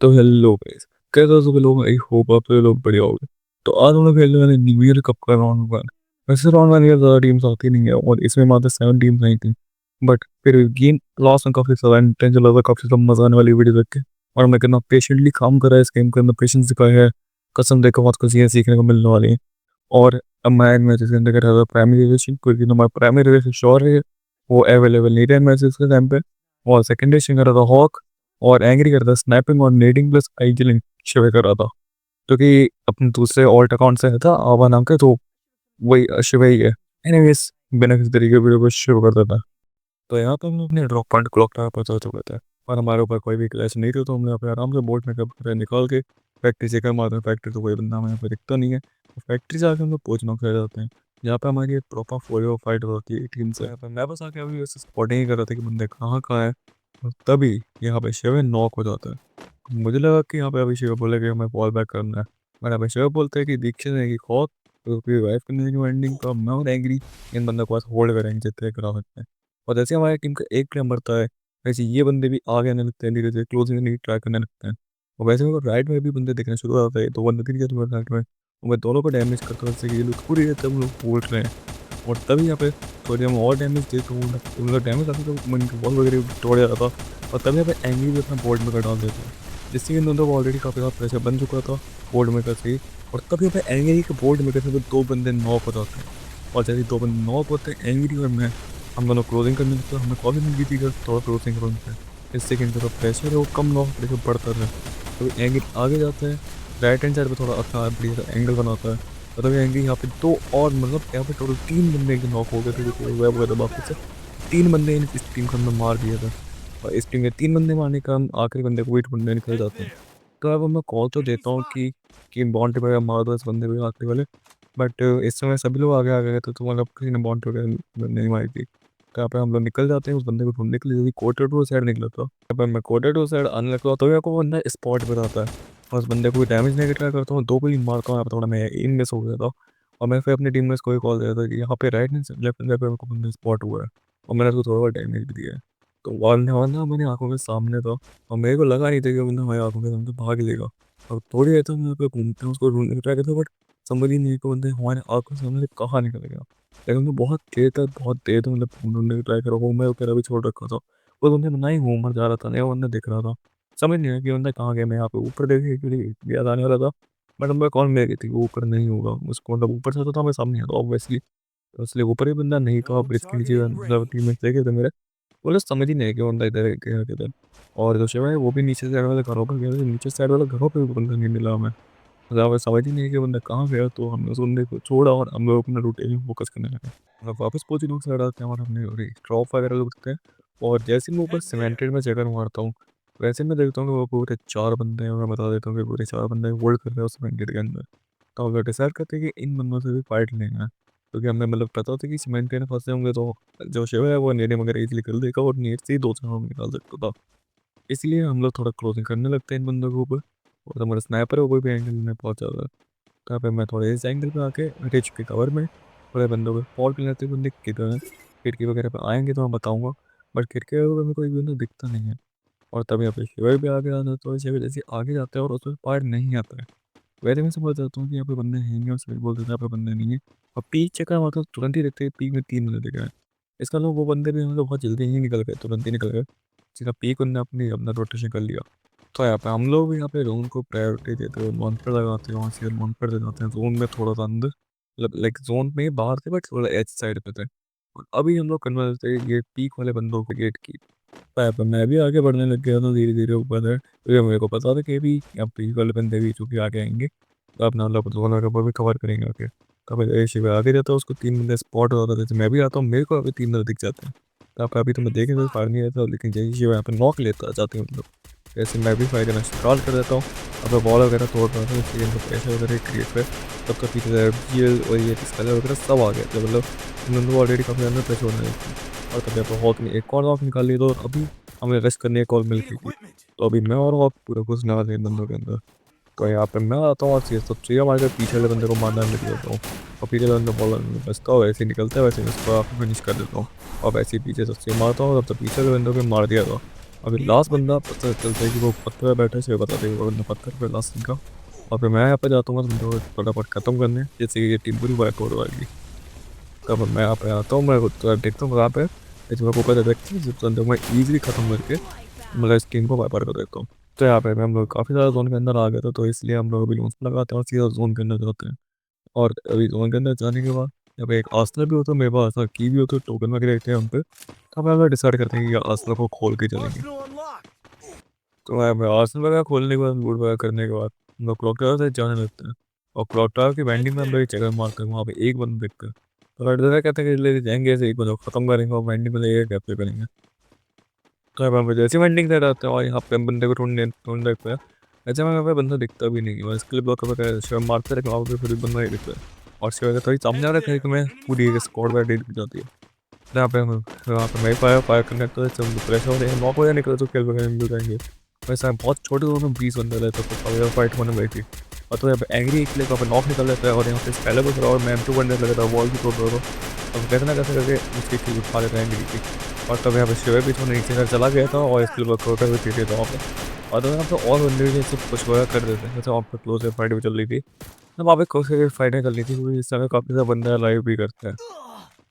तो hello guys, कैसे हो सभी लोग? आई होप आप सभी लोग बढ़िया होंगे। तो आज हम लोग खेलने वाले न्यू ईयर कप का राउंड वन। वैसे राउंड वन ईयर ज़्यादा टीम्स आती नहीं है और इसमें मात्र 7 टीम्स नहीं थी। बट फिर गेम लास्ट में काफ़ी ज़्यादा इंटेंस चला था, काफ़ी ज़्यादा मजा आने वाली वीडियो देख के। और मैं कितना पेशेंटली काम कर रहा है इस गेम के अंदर, पेशेंस दिखाया है। कसम देखो बहुत कुछ चीज़ें सीखने को मिलने वाली है। और अब मैं मैचेस के अंदर कर रहा था प्राइमरी रिलेशन, क्योंकि हमारा प्राइमरी रिलेशन श्योर है वो अवेलेबल नहीं था मैचेस के टाइम पे। और सेकेंड रिलेशन कर रहा था हॉक, और एंग्री करता स्नैपिंग और नेडिंग प्लस आइजलिंग शिवे कर रहा था, क्योंकि अपने दूसरे ऑल्ट अकाउंट से था आवा नाम के, तो वही शिवे ही है। एनीवेज, बिना किसी तरीके की वीडियो को शुरू कर देता। तो यहाँ पे हम अपने ड्रॉप पॉइंट क्लॉक टावर पर चल चुके थे और हमारे ऊपर कोई भी क्लैश नहीं थी, तो हमने यहाँ पे आराम से बोट में कब निकाल के फैक्ट्री चेकर मारते हैं। फैक्ट्री तो कोई बंदा हमें यहाँ पे दिखता नहीं है, तो फैक्ट्री से आके हम लोग पहुँचना कर जाते हैं। यहाँ पे हमारी एक प्रॉपर फोर फाइट होती है टीम से। यहाँ पे मैं बस आके अभी वैसे स्पॉटिंग ही कर रहा था कि बंदे कहाँ कहाँ है, और तभी यहाँ पे शिव नॉक हो जाता है। मुझे लगा कि यहाँ पे अभी शिव बोले कि हमें फॉल बैक करना है, पर यहाँ पे शिव बोलते हैं कि दीक्षित है कि खौफ, तो फिर वाइफ करने की एंडिंग का मैं और एंग्री इन बंदों को पास होल्ड करेंगे जितने करा सकते हैं। और जैसे हमारी टीम का एक प्लेयर मरता है, वैसे ये बंदे भी आगे आने लगते हैं, धीरे धीरे क्लोजिंग नहीं ट्राई करने लगते हैं। और वैसे मेरे को राइट में भी बंदे दिखने शुरू हो जाते हैं, तो बंदे दिख जाते हैं राइट में, और मैं दोनों को डैमेज करता हूँ, जैसे कि ये लोग पूरी रहते हैं, हम लोग उठ रहे हैं। और तभी यहाँ पे थोड़ी हम और डैमेज दे, तो मतलब डैमेज आती तो मन की बॉल वगैरह तोड़ जाता था। और तभी यहाँ पे एंग्री भी अपना बोर्ड में डाल देते हैं, जिससे कि इन दोनों को ऑलरेडी काफ़ी ज़्यादा प्रेशर बन चुका था बोर्ड मेकर से ही। और तभी यहाँ पे एंग्री के बोर्ड मेकर से दो बंदे नॉक हो जाते हैं। और जैसे दो बंदे नॉक होते हैं, एंग्री और मैं, हम दोनों क्लोजिंग करने लगते हैं। हमें कॉल मिल गई थी कि थोड़ा क्लोजिंग करो उनसे, इससे कि इनका जो प्रेशर है वो कम ना हो, प्रेशर बढ़ता रहे। तो एंग्री आगे जाते हैं, राइट हैंड साइड पे थोड़ा अच्छा बढ़िया एंगल बनाता है। मतलब एंग्री यहाँ पे दो और, मतलब यहाँ पे टोटल 3 बंदे के नॉक हो गए थे, जो वेब वगैरह बाकी से 3 बंदे इस टीम के अंदर मार दिए थे। और इस टीम के 3 बंदे मारने का हम आखिरी बंदे को 8 बंदे निकल जाते हैं। तो अब मैं कॉल तो देता हूँ कि बॉन्ट वगैरह मार दो इस बंदे को आखिरी वाले। बट इस समय सभी लोग आगे आ गए थे, तो मतलब किसी ने बॉन्ट वगैरह नहीं मारी थी। तो यहाँ पे हम लोग निकल जाते हैं उस बंदे को ढूंढने के लिए, कोटर टू साइड निकला था। यहाँ पर मैं कोटर टू साइड आने लगता हूँ, तो मेरे को वो बंदा स्पॉट पर आता है, और उस बंदे को डैमेज नहीं ट्राई करता हूँ, दो को ही मारता हूँ। यहाँ पर थोड़ा मैं इन मिस हो गया था, और मैं फिर अपनी टीम में को ही कॉल दिया था कि यहाँ पे राइट लेफ्ट हैंड पे मेरे को बंदा स्पॉट हुआ है, और मैंने उसको थोड़ा डैमेज भी दिया है। तो वॉल वरना मेरी आंखों के सामने था, और मेरे को लगा नहीं था कि बंदा हमारी आंखों के सामने भाग लेगा। और थोड़ी देर तक मैं यहाँ पे घूमते हैं, उसको ढूंढने की ट्राई करता हूँ, बट समझ ही नहीं कि बंदे हमारे आंखों के सामने से कहाँ निकल गया। लेकिन मैं बहुत देर तक मतलब ढूंढने की ट्राई कर रहा हूँ, मैं वगैरह भी छोड़ रखा था। वो बंदे मैं ना ही घूम जा रहा था, नया बंदा दिख रहा था, समझ नहीं आया कि बंदा कहाँ गया। मैं यहाँ पे ऊपर देखे कि याद आने वाला था, बट मैं कॉल मिल गई थी वो ऊपर नहीं होगा, उसको मतलब ऊपर से तो मैं सामने आता ऑब्वियसली, इसलिए ऊपर ही बंदा नहीं था। ब्रिज के नीचे मतलब टीममेट देखे थे मेरे, बोले समझ ही नहीं है कि बंदा इधर है क्या किधर। और जो शिवा है वो भी नीचे साइड वाले घरों पर गया था, नीचे साइड वाले घरों पर भी बंदा नहीं मिला हमें, मतलब हमें समझ ही नहीं है कि बंदा कहाँ गया। तो हमने उस बंदे को छोड़ा और हम लोग अपना रोटेशन फोकस करने लगे। मतलब वापस पहुंचे लोग साइड आते हैं और हमने ड्रॉप वगैरह लोग दिखते हैं। और जैसे ही मैं ऊपर सीमेंटेड में जगह मारता हूँ, वैसे मैं देखता हूँ कि वो पूरे 4 बंदे हैं, और मैं बता देता हूँ कि पूरे 4 बंदे होल्ड कर रहे हैं सीमेंटेड के अंदर। तो हम लोग डिसाइड करते हैं कि इन बंदों से भी फाइट लेना है, क्योंकि हमें मतलब पता होता है कि सीमेंटेड में फंसे होंगे तो जो शिव है वो नेड़े वगैरह इजीली कर देगा, और नेट से ही 2 4 निकाल सकता था। इसलिए हम लोग थोड़ा क्लोजिंग करने लगते हैं इन बंदों के ऊपर। और हमारा स्नाइपर है वो भी एंगल में पहुंच जाता है। तो यहाँ पे मैं थोड़े इस एंगल पे आके रिच के कवर में थोड़े बंदों को फॉल कर लेते, बंदे किधर हैं। खिड़की वगैरह पे आएंगे तो मैं बताऊंगा, बट खिड़की वगैरह में कोई बंदा दिखता नहीं है। और तभी यहाँ पे शिविर भी आगे आता है, तो शिविर जैसे आगे जाते हैं और उसमें पार्ट नहीं आता है। वैसे मैं समझ जाता हूँ कि यहाँ पे बंदे हैं नहीं, और शिविर बोल देता है यहाँ पे बंदे नहीं है। और पीक चेक का मतलब तुरंत ही देखते हैं पीक में 3 बंदे दिख रहे हैं। इसका मतलब वो बंदे भी मतलब बहुत जल्दी ही निकल गए, तुरंत ही निकल गए, सीधा पीक उनने अपनी अपना रोटेशन कर लिया। तो यहाँ पे हम लोग भी यहाँ पे जोन को प्रायोरिटी देते हुए मॉनिटर लगाते हैं, वहाँ से मॉनिटर दे जाते हैं जोन में थोड़ा सा अंदर, मतलब लाइक जोन में ही बाहर थे बट थोड़ा एच साइड पे थे। और अभी हम लोग कन्वर्ट थे ये पीक वाले बंदों को गेट की। तो यहाँ पे मैं भी आगे बढ़ने लग गया था धीरे धीरे ऊपर है, तो मेरे को पता था कि अभी यहाँ पीक वाले बंदे भी चूंकि आगे आएंगे, तो अपना लोग जोन वगैरह पर भी कवर करेंगे आके। तो अभी शिव आगे जाता है, उसको 3 बंदे स्पॉट हो जाते थे, मैं भी आता हूँ, मेरे को अभी 3 बंदे दिख जाते हैं। तो आप अभी तो मैं देखे तो फायर नहीं रहता, लेकिन जैसे शिव यहाँ पे नॉक लेता जाते हैं मतलब, जैसे मैं भी फायर करना स्टार्ट कर देता हूँ। अब मैं बॉल वगैरह तोड़ रहा था, इसलिए इनको प्रेशर वगैरह क्रिएट कर, तब तक पीछे से जीएल और ये स्कैलर वगैरह सब आ गए थे, मतलब इन दोनों को ऑलरेडी काफ़ी अंदर प्रेशर होने लगी थी। और तब यहाँ पर हॉक ने एक और हॉक निकाल ली, तो अभी हमें रेस्ट करने की कॉल मिल गई थी। तो अभी मैं और हॉक पूरा घुसने वाले हैं इन बंदों के अंदर। तो यहाँ पे मैं आता हूँ और सीधे सबसे हमारे घर पीछे वाले बंदे को मारना लग जाता हूँ। और पीछे वाले बंदा बॉल बचता हूँ, वैसे ही निकलता है, वैसे ही मैं उसको फिनिश कर देता हूँ। और वैसे ही पीछे सबसे मारता हूँ, तब तक पीछे वाले बंदों को मार दिया था। अभी लास्ट बंदा पता चलता है कि वो पत्थर पे बैठा है, सिर्फ बताते हैं वो बंदा पत्थर पे लास्ट का। और फिर मैं यहाँ पे जाता हूँ तुम तो फटाफट खत्म करने, जैसे कि ये टीम पूरी वाइप हो जाएगी। तब मैं यहाँ पे आता हूँ, मैं तो देखता हूँ वहाँ पे इसमें को पता देखते हैं, जब तक मैं ईजिली खत्म करके मतलब इस टीम को वाइप कर देता हूँ। तो यहाँ पे हम लोग काफ़ी ज़्यादा जोन के अंदर आ गए थे, तो इसलिए हम लोग अभी लूज लगाते हैं और सीधा जोन के अंदर जाते हैं। और अभी जोन के अंदर जाने के बाद जब एक आसना भी होता है, मेरे पास की भी होती है, टोकन वगैरह रहते हैं हम पे, तब हम लोग डिसाइड करते हैं कि आसना को खोल के चलेंगे। तो मैं आसना वगैरह खोलने के बाद लूट वगैरह करने के बाद हम लोग क्लॉक टावर से जाने लगते हैं। और क्लॉक टावर की वेंडिंग में हम लोग एक जगह मारते हैं, वहाँ पे एक बंदा देखते हैं। तो लड़के कहते हैं कि ले जाएंगे, ऐसे एक बंदा खत्म करेंगे और वेंडिंग में लेके कैप्चर करेंगे। तो यहाँ पे जैसे वेंडिंग दे रहते हैं और यहाँ पे हम बंदे को ढूंढ देखते हैं। ऐसे में यहाँ पे बंदा दिखता भी नहीं है, इसके लिए ब्लॉक कर शिव मारते रहे, वहाँ पे फिर भी बंदा नहीं दिखता है। और शिव का थोड़ी सामने आ रहा है कि मैं पूरी स्क्वाड बैठ दिख जाती है। तो यहाँ पे वहाँ पे मैं फायर करने लगता है, सब प्रेशर हो रहे हैं, नॉक हो जाए निकले तो खेल वगैरह मिल जाएंगे। वैसे बहुत छोटे दोनों 20 बंदे रहते तो फाइट होने गई थी। और तो यहाँ पे एंग्री एक वहाँ पे नॉक निकल लेता है और यहाँ पे स्पेलर को थोड़ा और मैम टू बनने लगा था, वॉल भी तोड़ रहा था। अब कैसे ना कैसे करके उसकी किल उठा लेते हैं एंग्री की। और तब यहाँ पे शिव भी थोड़ा नीचे चला गया था और स्किल वर्क होकर भी पीटे था वहाँ पे। और तो यहाँ पे और बंदे भी सब कुछ वगैरह कर देते हैं, जैसे वहाँ पे क्लोज फाइट भी चल रही थी। तो वहाँ पे कोई फाइटें चल रही थी क्योंकि इस समय काफ़ी सारा बंदा लाइव भी करते हैं।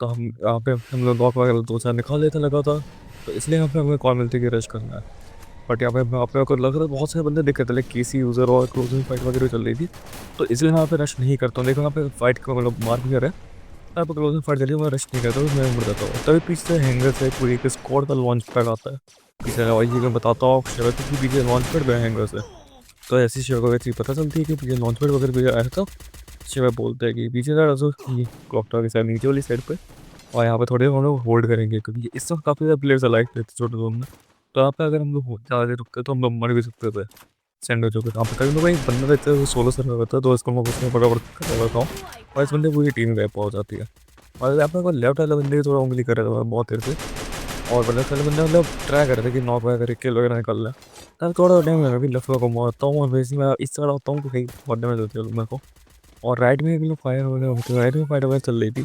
तो हम यहाँ पे हम लोग नॉक वगैरह 2-4 निकाल लेते लगा था, तो इसलिए यहाँ पे हमें कॉल मिलती है कि रश करना है। बट यहाँ पे को लग रहा था बहुत सारे बंदे दिक्कत है, केसी यूज़र और क्लोजिंग फाइट वगैरह चल रही थी, तो इसलिए मैं यहाँ पे रश नहीं करता हूँ। देखो यहाँ पे फाइट का मतलब मार भी कर रहा है, यहाँ पे क्लोजिंग फाइट चलिए मैं रश नहीं करता हूँ, मैं मुड़ जाता हूँ। तभी पीछे से हैंगर से पूरी एक स्क्वाड का लॉन्च पैड आता है पीछे, और ये मैं बताता हूँ शरत की पीछे लॉन्च पैड गया हैंगर से। तो ऐसी शिव को चीज़ पता चलती है कि पीछे लॉन्च पैड वगैरह भी आया था। शिव बोलते हैं कि पीछे क्लॉक टावर के साइड नीचे वाली साइड पे, और यहाँ पे थोड़े हम लोग होल्ड करेंगे क्योंकि इस वक्त काफ़ी ज़्यादा प्लेयर्स अलाइक थे छोटे जोन में। तो यहाँ पे अगर हम लोग ज़्यादा देर रुकते तो हम लोग मर भी सकते थे सैंडविच होकर। यहाँ पे कभी ना एक बंदा रहता है वो 16 सर्वर रहता है, तो इसको मैं उसमें फटाफट कर देता हूँ और इस बंदे पूरी टीम गैप पहुँच जाती है। और यहाँ पे लेफ्ट वाले बंदे थोड़ा उंगली कर रहा था बहुत देर से, और लेफ्ट वाले बंदे मतलब ट्राई कर रहे थे कि नॉक वगैरह किल वगैरह निकल रहा है। तब थोड़ा टाइम लगा, अभी लेफ्ट को मारता हूँ और वैसे मैं इस तरह होता हूँ तो कहीं बहुत डैमेज होती है मेरे को। और राइट में भी फायर वगैरह होती है, राइट में फाइट वगैरह चल रही थी,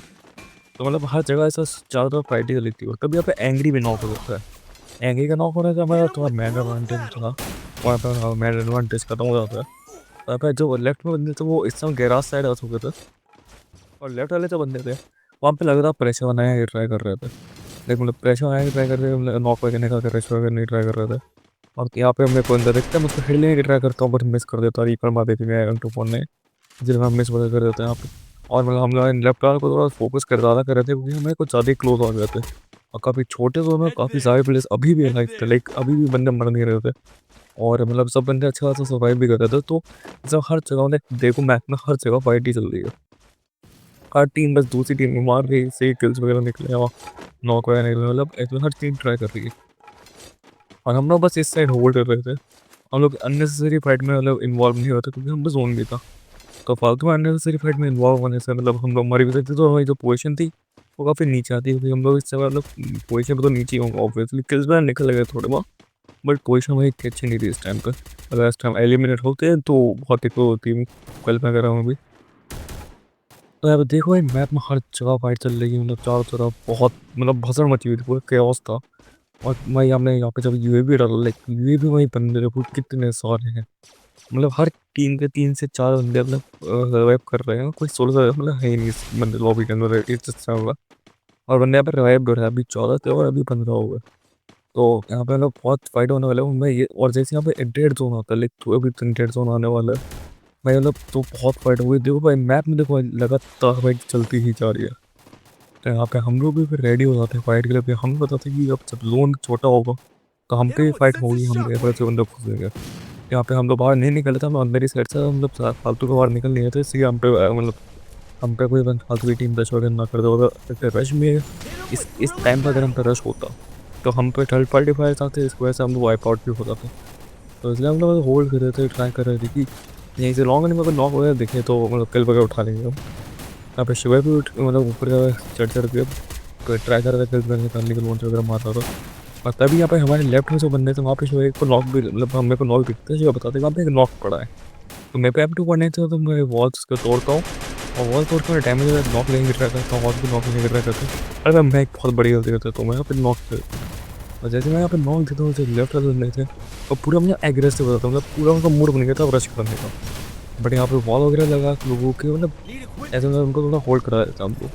तो मतलब हर जगह ऐसा चारों तरफ फाइट ही चली थी। और तभी यहाँ पे एंग्री भी नॉक हो जाता है। एंग्री का नॉक होने से हमारा थोड़ा मैन एडवांटेज था, वहाँ पर मैन एडवांटेज खत्म हो जाता है। वहाँ पे जो लेफ्ट में बंदे थे वो इस समय गैराज साइड आ चुके थे, और लेफ्ट वाले जो बंदे थे वहाँ पे लग रहा प्रेशर बनाया ये ट्राई कर रहे थे, लेकिन मतलब प्रेशर बनाया ट्राई कर रहे थे, नॉक वगैरह का प्रेशर वगैरह नहीं ट्राई कर रहे थे। और यहाँ पे हमें कोई अंदर देखता है, मुझको हिलने की ट्राई करता हूँ बट मिस कर देता है, रिकॉल मार देती है एम टू फोन ने, जिसमें हम मिस वगैरह कर देते हैं यहाँ पे। और मतलब हम लोग लेफ्ट को थोड़ा फोकस कर ज़्यादा कर रहे थे क्योंकि हमें कुछ ज़्यादा ही क्लोज हो गए थे, और काफ़ी छोटे जोन में काफ़ी सारे प्लेयर्स अभी भी लाइक थे, लाइक अभी भी बंदे मर नहीं रहे थे, और मतलब सब बंदे अच्छा खासा सर्वाइव भी कर रहे थे। तो जब हर जगह मतलब देखो मैप में हर जगह फाइट ही चल रही है, हर टीम बस दूसरी टीम को मार रही है, सही किल्स वगैरह निकले और नॉक वगैरह निकले, मतलब ऐसे हर टीम ट्राई कर रही है। और हम लोग बस इस साइड होल्ड कर रहे थे, हम लोग अननेसेसरी फाइट में मतलब इन्वॉल्व नहीं होते क्योंकि हम बस जोन भी था। तो फालतू में अननेसेसरी फाइट में इन्वॉल्व होने से मतलब हम लोग मर भी सकते, तो हमारी जो पोजीशन थी वो काफ़ी नीचे आती है क्योंकि हम लोग इससे मतलब पोजीशन पे तो नीचे ही होंगे ऑब्वियसली, किल्स वगैरह निकल गए थोड़े बहुत, बट पोजीशन वही इतनी अच्छी नहीं थी इस टाइम पे। अगर इस टाइम एलिमिनेट होते हैं तो बहुत दिक्कत होती है कल वगैरह में भी। तो यहाँ पे देखो भाई मैप में हर जगह फाइट चल रही है, मतलब चारों तरफ बहुत मतलब भसड़ मची हुई थी, पूरा केओस था। और भाई हमने यहाँ पे जब यूएवी डाला, लाइक यूएवी वही बंदे थे कितने सारे हैं, मतलब हर टीम के 3 से 4 बंदे मतलब रिवाइव कर रहे हैं, कोई 16 मतलब है ही नहीं इस बंदे लॉबी के अंदर इस तरह होगा। और बंदे यहाँ पे रिवाइव हो रहे हैं, अभी 14 थे और अभी 15 हो गए। तो यहाँ पे मतलब बहुत फाइट होने वाले हैं उनमें ये, और जैसे यहाँ पे डेड जोन होता है, लाइक तो अभी डेड जोन आने वाला है भाई, मतलब तो बहुत फाइट हुई। देखो भाई मैप में देखो लगातार फाइट चलती ही जा रही है। तो यहाँ पे हम लोग भी फिर रेडी हो जाते हैं फाइट के लिए, फिर हम बताते हैं कि अब जब जोन छोटा होगा तो हम पे भी फाइट होगी, हम ऐसे से बंदे घुसेंगे। यहाँ पे हम लोग बाहर नहीं निकले थे, हम अंदर ही साइड से मतलब फालतू के बाहर निकल नहीं रहे थे, इसलिए हम पे मतलब हम पे कोई फालतू की टीम रश वगैरह ना कर दो। अगर रश में इस टाइम पर अगर हम पे रश होता तो हम पे थर्ड पार्टी फायर आते, इस वजह से हम लोग वाइप आउट भी हो जाते। तो इसलिए हम लोग होल्ड कर रहे थे, ट्राई कर रहे थे कि यहीं से लॉन्ग में अगर नॉक वगैरह दिखे तो मतलब किल वगैरह उठा लेंगे हम। यहाँ पे शिवा भी मतलब ऊपर चढ़ के ट्राई कर रहे थे किल करने के लॉन्च वगैरह मार रहा था। और तभी यहाँ पे हमारे लेफ्ट में जो बंदे थे वहाँ पे शिवा को नॉक भी मतलब हमें को नॉक दिखते हैं, शिवा बताते वहाँ पे एक नॉक पड़ा है। तो मेरे पे M2 पड़ने थे तो मैं वॉल्स को तोड़ता हूँ, और वॉल तोड़ के मैं डैमेज नॉक लेने की ट्राई करता हूँ, वॉल भी नॉक लेने की ट्राई करता हूँ। अरे मैं एक बहुत बड़ी गलती करता हूँ, तो मैं यहाँ पे नॉक और जैसे मैं यहाँ पे नॉक देता हूँ, लेफ्ट वाले बंदे थे और पूरा मुझे एग्रेसिव हो जाता हूँ, मतलब पूरा उनका मूड बन गया था रश करने का। बट यहाँ पे वॉल वगैरह लगा के लोगों के, मतलब ऐसे मैं उनको थोड़ा होल्ड करा देता हूँ उनको।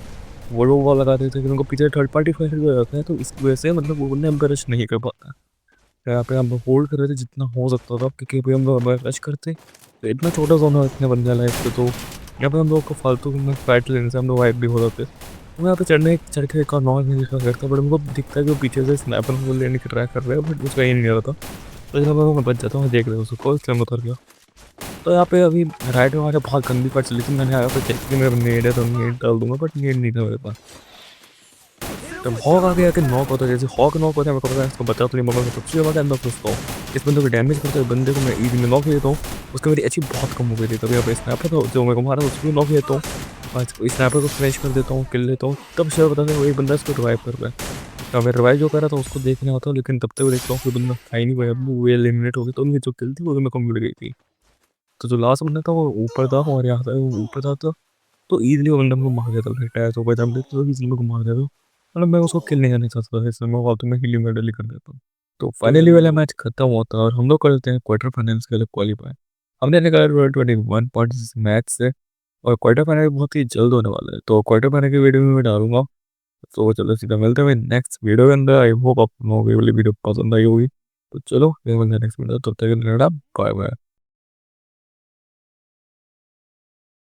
वो लोग वॉल लगा देते हैं कि उनको पीछे थर्ड पार्टी फाइटर हो जाता है, तो इस वजह से मतलब वो बंदे हम पे रश नहीं कर पाता। तो यहाँ पे हम होल्ड कर रहे थे जितना हो सकता था, क्योंकि भाई हम लोग रश करते तो इतना छोटा जोन है, इतने बंदे लाइफ पे, तो यहाँ पे हम लोग को फालतू में फाइट लेने से हम लोग वाइप भी हो जाते। तो मैं यहाँ पे चढ़ के एक और नॉन नहीं करता, बट हमको दिखता है कि वो पीछे से स्नैपर को लेने की ट्राई कर रहे हैं, बट उसका ही नहीं आ रहा था। तो जब मैं बच जाता हूँ, देख रहे हो उसको, इसलिए मैं उतर गया। तो यहाँ पे अभी राइट में मुझे बहुत गंदी फाइट चली थी, मैंने यहाँ पे देख कि मेरा नेड है तो नेड डाल दूंगा, बट नेड नहीं था मेरे पास। जब हॉक आ गया कि नॉक होता है, जैसे हॉक नॉक होता है, मेरे को पता है इसको बचा तो नहीं, मगर मैं सबसे ज़्यादा अंदर घुसता हूँ। इस बंदे को डैमेज करते हुए बंदे को मैं ईजी में नॉक देता हूँ। उसका मेरी एचपी बहुत कम हो गई थी, तभी यहाँ पे स्नैपर था जो मेरे को मारा, उसको भी नॉक देता हूँ। और स्नैपर को फ्रेश कर देता हूँ, किल लेता हूँ, तब से पता नहीं वो एक बंदा इसको रिवाइव कर रहा है। तो मैं रिवाइव जो कर रहा था उसको देखने आता हूँ, लेकिन तब तक वो देखता हूँ कि बंदा था ही नहीं भाई, अब वो एलिमिनेट हो गया, तो उनकी जो किल थी वो मेरे को मिल गई थी। तो जो लास्ट बंदा था वो ऊपर था, और यहाँ था वो ऊपर था, तो ईज़िली वो बंदा मेरे को मार देता था, टायर से ऊपर जंप देता तो ईज़िली मेरे को मार देता। मतलब मैं उसको किल नहीं करना चाहता था, इसलिए मैं फालतू में हीलिंग मेडल ही कर देता हूँ। तो फाइनली वाला मैच खत्म होता है और हम लोग करते हैं क्वार्टर फाइनल्स के लिए क्वालीफाई। हमने निकाला 21 पॉइंट्स इस मैच से, और क्वार्टर फाइनल बहुत ही जल्द होने वाला है, तो क्वार्टर फाइनल की वीडियो में मैं डालूंगा। तो चलो सीधा मिलते हैं नेक्स्ट वीडियो के अंदर। आई होप आप लोगों को ये वाली वीडियो पसंद आई होगी। तो चलो फिर मिलते हैं नेक्स्ट वीडियो, तब तक के लिए बाय बाय।